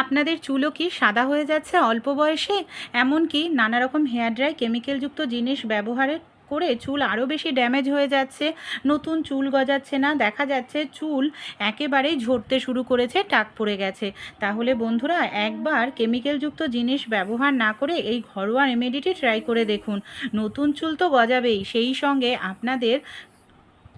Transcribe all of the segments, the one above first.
আপনাদের চুলও কি সাদা হয়ে যাচ্ছে অল্প বয়সে? এমনকি নানা রকম হেয়ার ড্রাই কেমিক্যালযুক্ত জিনিস ব্যবহারে করে চুল আরও বেশি ড্যামেজ হয়ে যাচ্ছে, নতুন চুল গজাচ্ছে না, দেখা যাচ্ছে চুল একেবারেই ঝরতে শুরু করেছে, টাক পড়ে গেছে। তাহলে বন্ধুরা একবার কেমিক্যালযুক্ত জিনিস ব্যবহার না করে এই ঘরোয়া রেমেডিটি ট্রাই করে দেখুন। নতুন চুল তো গজাবেই, সেই সঙ্গে আপনাদের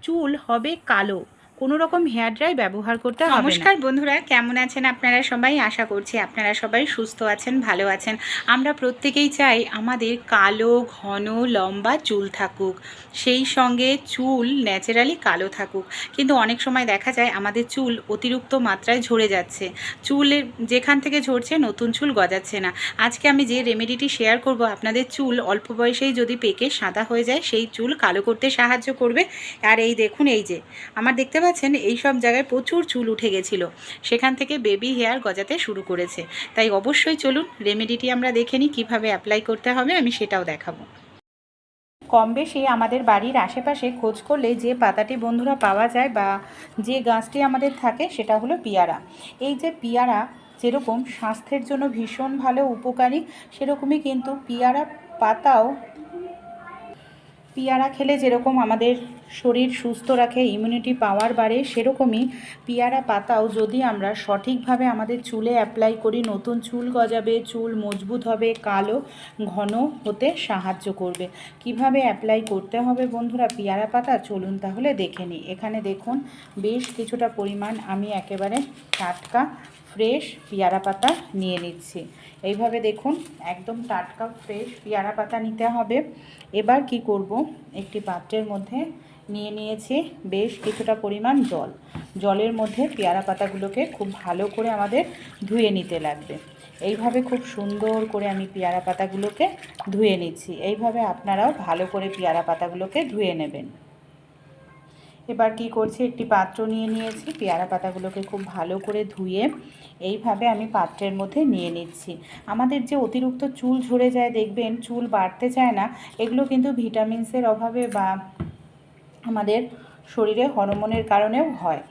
চুল হবে কালো, কোনো রকম হেয়ার ড্রাই ব্যবহার করতে হবে না। নমস্কার বন্ধুরা, কেমন আছেন আপনারা সবাই? আশা করছি আপনারা সবাই সুস্থ আছেন, ভালো আছেন। আমরা প্রত্যেকেই চাই আমাদের কালো ঘন লম্বা চুল থাকুক, সেই সঙ্গে চুল ন্যাচারালি কালো থাকুক। কিন্তু অনেক সময় দেখা যায় আমাদের চুল অতিরিক্ত মাত্রায় ঝরে যাচ্ছে, চুলের যেখান থেকে ঝরছে নতুন চুল গজাচ্ছে না। আজকে আমি যে রেমেডিটি শেয়ার করব আপনাদের চুল অল্প বয়সেই যদি পেকে সাদা হয়ে যায় সেই চুল কালো করতে সাহায্য করবে। আর এই দেখুন, এই যে আমার দেখতে পাচ্ছেন এই সব জায়গায় প্রচুর চুল উঠে গেছিলো, সেখান থেকে বেবি হেয়ার গজাতে শুরু করেছে। তাই অবশ্যই চলুন রেমেডিটি আমরা দেখে নিই, কীভাবে অ্যাপ্লাই করতে হবে আমি সেটাও দেখাবো। কম বেশি আমাদের বাড়ির আশেপাশে খোঁজ করলে যে পাতাটি বন্ধুরা পাওয়া যায় বা যে গাছটি আমাদের থাকে সেটা হলো পিয়ারা। এই যে পিয়ারা যেরকম স্বাস্থ্যের জন্য ভীষণ ভালো উপকারী, সেরকমই কিন্তু পিয়ারা পাতাও, পিয়ারা খেলে যেরকম আমাদের শরীর সুস্থ রাখে, ইমিউনিটি পাওয়ার বাড়ে, সেরকমই পিয়ারা পাতাও যদি আমরা সঠিকভাবে আমাদের চুলে অ্যাপ্লাই করি, নতুন চুল গজাবে, চুল মজবুত হবে, কালো ঘন হতে সাহায্য করবে। কিভাবে অ্যাপ্লাই করতে হবে বন্ধুরা পিয়ারা পাতা, চলুন তাহলে দেখে নিই। এখানে দেখুন বেশ কিছুটা পরিমাণ আমি একেবারে টাটকা ফ্রেশ পিয়ারা পাতা নিয়ে নিচ্ছি। এইভাবে দেখুন একদম টাটকা ফ্রেশ পিয়ারা পাতা নিতে হবে। এবার কি করব, একটি পাত্রের মধ্যে নিয়ে নিয়েছি বেশ কিছুটা পরিমাণ জল। জলের মধ্যে পেয়ারা পাতাগুলোকে খুব ভালো করে আমাদের ধুয়ে নিতে লাগবে। এইভাবে খুব সুন্দর করে আমি পেয়ারা পাতাগুলোকে ধুয়ে নিচ্ছি। এইভাবে আপনারাও ভালো করে পেয়ারা পাতাগুলোকে ধুয়ে নেবেন। এবার কি করছি, একটি পাত্র নিয়ে নিয়েছি, পেয়ারা পাতাগুলোকে খুব ভালো করে ধুয়ে এইভাবে আমি পাত্রের মধ্যে নিয়ে নিচ্ছি। আমাদের যে অতিরিক্ত চুল ঝরে যায়, দেখবেন চুল বাড়তে চায় না, এগুলো কিন্তু ভিটামিনসের অভাবে বা আমাদের শরীরে হরমোনের কারণেও হয়।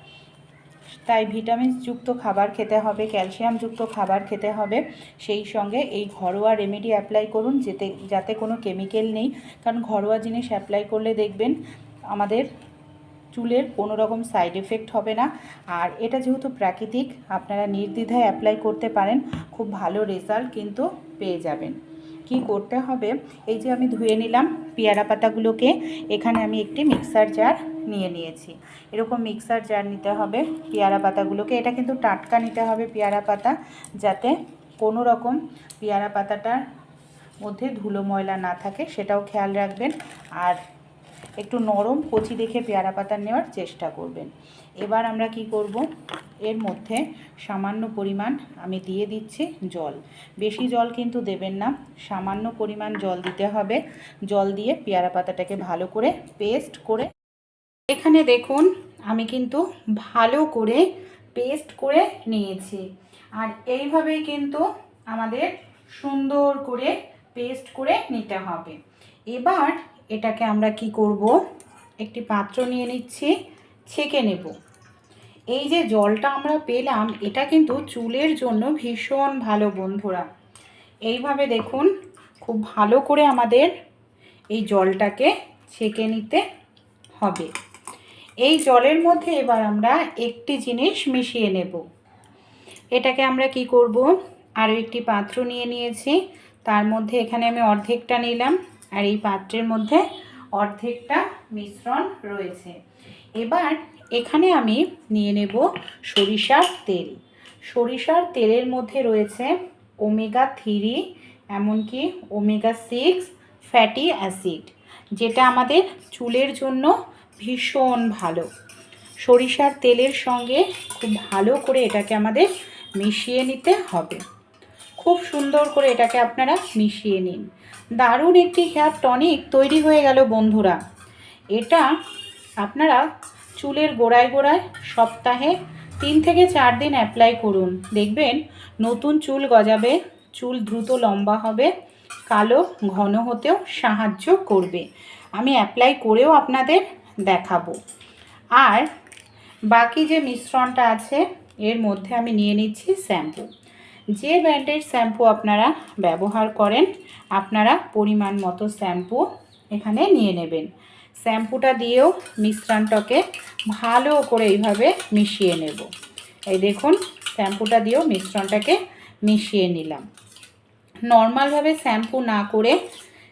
তাই ভিটামিনযুক্ত খাবার খেতে হবে, ক্যালসিয়ামযুক্ত খাবার খেতে হবে। সেই সঙ্গে এই ঘরোয়া রেমেডি অ্যাপ্লাই করুন যাতে কোনো কেমিক্যাল নেই, কারণ ঘরোয়া জিনিস অ্যাপ্লাই করলে দেখবেন আমাদের চুলের কোনো রকম সাইড এফেক্ট হবে না। আর এটা যেহেতু প্রাকৃতিক, আপনারা নির্দ্বিধায় অ্যাপ্লাই করতে পারেন, খুব ভালো রেজাল্ট কিন্তু পেয়ে যাবেন। কি করতে হবে, এই যে আমি ধুয়ে নিলাম পেয়ারা পাতাগুলোকে, এখানে আমি একটি মিক্সার জার নিয়ে নিয়েছি। এরকম মিক্সার জার নিতে হবে পেয়ারা পাতাগুলোকে। এটা কিন্তু টাটকা নিতে হবে পেয়ারা পাতা, যাতে কোনো রকম পেয়ারা পাতাটার মধ্যে ধুলো ময়লা না থাকে সেটাও খেয়াল রাখবেন। আর একটু নরম কচি দেখে পেয়ারা পাতা নেওয়ার চেষ্টা করবেন। এবার আমরা কি করব, এর মধ্যে সামান্য পরিমাণ আমি দিয়ে দিচ্ছি জল। বেশি জল কিন্তু দেবেন না, সামান্য পরিমাণ জল দিতে হবে। জল দিয়ে পেয়ারা পাতাটাকে ভালো করে পেস্ট করে, এখানে দেখুন আমি কিন্তু ভালো করে পেস্ট করে নিয়েছি। আর এইভাবেই কিন্তু আমাদের সুন্দর করে পেস্ট করে নিতে হবে। এবার এটাকে আমরা কি করব, একটি পাত্র নিয়ে নিচ্ছি, ছেঁকে নেব। এই যে জলটা আমরা পেলাম এটা কিন্তু চুলের জন্য ভীষণ ভালো বন্ধুরা। এইভাবে দেখুন খুব ভালো করে আমাদের এই জলটাকে ছেঁকে নিতে হবে। এই জলের মধ্যে এবার আমরা একটি জিনিস মিশিয়ে নেব। এটাকে আমরা কি করব, আরও একটি পাত্র নিয়ে নিয়েছি, তার মধ্যে এখানে আমি অর্ধেকটা নিলাম, আর এই পাত্রের মধ্যে অর্ধেকটা মিশ্রণ রয়েছে। এবার এখানে আমি নিয়ে নেব সরিষার তেল। সরিষার তেলের মধ্যে রয়েছে ওমেগা-3, এমনকি ওমেগা-6 ফ্যাটি অ্যাসিড, যেটা আমাদের চুলের জন্য ভীষণ ভালো। সরিষার তেলের সঙ্গে খুব ভালো করে এটাকে আমাদের মিশিয়ে নিতে হবে। খুব সুন্দর করে এটাকে আপনারা মিশিয়ে নিন। দারুণ একটি হেয়ার টনিক তৈরি হয়ে গেল বন্ধুরা। এটা আপনারা চুলের গোড়ায় গোড়ায় সপ্তাহে 3 থেকে 4 দিন অ্যাপ্লাই করুন, দেখবেন নতুন চুল গজাবে, চুল দ্রুত লম্বা হবে, কালো ঘন হতেও সাহায্য করবে। আমি অ্যাপ্লাই করেও আপনাদের দেখাবো। আর বাকি যে মিশ্রণটা আছে এর মধ্যে আমি নিয়ে নিচ্ছি শ্যাম্পু। যে ব্র্যান্ডের শ্যাম্পু আপনারা ব্যবহার করেন আপনারা পরিমাণ মতো শ্যাম্পু এখানে নিয়ে নেবেন। শ্যাম্পুটা দিয়েও মিশ্রণটাকে ভালো করে এইভাবে মিশিয়ে নেব। এই দেখুন শ্যাম্পুটা দিয়েও মিশ্রণটাকে মিশিয়ে নিলাম। নর্মালভাবে শ্যাম্পু না করে,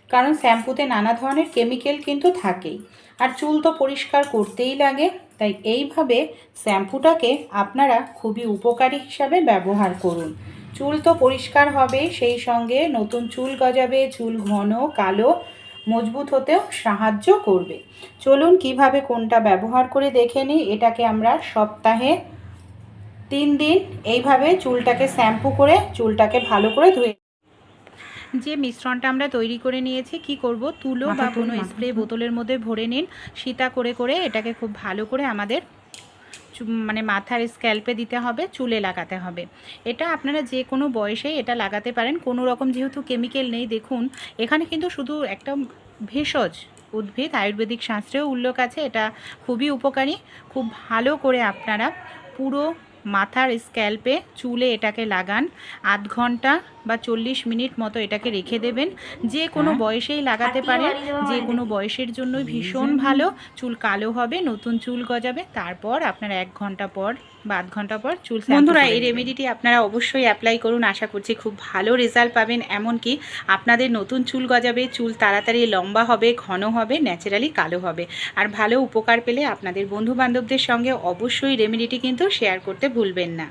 কারণ শ্যাম্পুতে নানা ধরনের কেমিক্যাল কিন্তু থাকেই, আর চুল তো পরিষ্কার করতেই লাগে, তাই এইভাবে শ্যাম্পুটাকে আপনারা খুবই উপকারী হিসাবে ব্যবহার করুন। চুল তো পরিষ্কার হবে, সেই সঙ্গে নতুন চুল গজাবে, চুল ঘন কালো মজবুত হতেও সাহায্য করবে। চলুন কিভাবে কোনটা ব্যবহার করে দেখে নিই। এটাকে আমরা সপ্তাহে 3 দিন এইভাবে চুলটাকে শ্যাম্পু করে চুলটাকে ভালো করে ধুয়ে, যে মিশ্রণটা আমরা তৈরি করে নিয়েছি কি করব, তুলো বা কোনো স্প্রে বোতলের মধ্যে ভরে নিন। সীতা করে করে এটাকে খুব ভালো করে আমাদের মানে মাথার স্ক্যাল্পে দিতে হবে, চুলে লাগাতে হবে। এটা আপনারা যে কোনো বয়সেই এটা লাগাতে পারেন, কোনো রকম যেহেতু কেমিক্যাল নেই। দেখুন এখানে কিন্তু শুধু একটা ভেষজ উদ্ভিদ, আয়ুর্বেদিক শাস্ত্রেও উল্লেখ আছে, এটা খুবই উপকারী। খুব ভালো করে আপনারা পুরো মাথার স্ক্যাল্পে চুলে এটাকে লাগান। আধ ঘন্টা বা 40 মিনিট মতো এটাকে রেখে দেবেন। যে কোনো বয়সেই লাগাতে পারেন, যে কোনো বয়সের জন্যই ভীষণ ভালো। চুল কালো হবে, নতুন চুল গজাবে। তারপর আপনারা 1 ঘন্টা পর বা আধ ঘন্টা পর চুল। বন্ধুরা এই রেমেডিটি আপনারা অবশ্যই অ্যাপ্লাই করুন, আশা করছি খুব ভালো রেজাল্ট পাবেন। এমনকি আপনাদের নতুন চুল গজাবে, চুল তাড়াতাড়ি লম্বা হবে, ঘন হবে, ন্যাচারালি কালো হবে। আর ভালো উপকার পেলে আপনাদের বন্ধু বান্ধবদের সঙ্গে অবশ্যই রেমেডিটি কিন্তু শেয়ার করতে ভুলবেন না।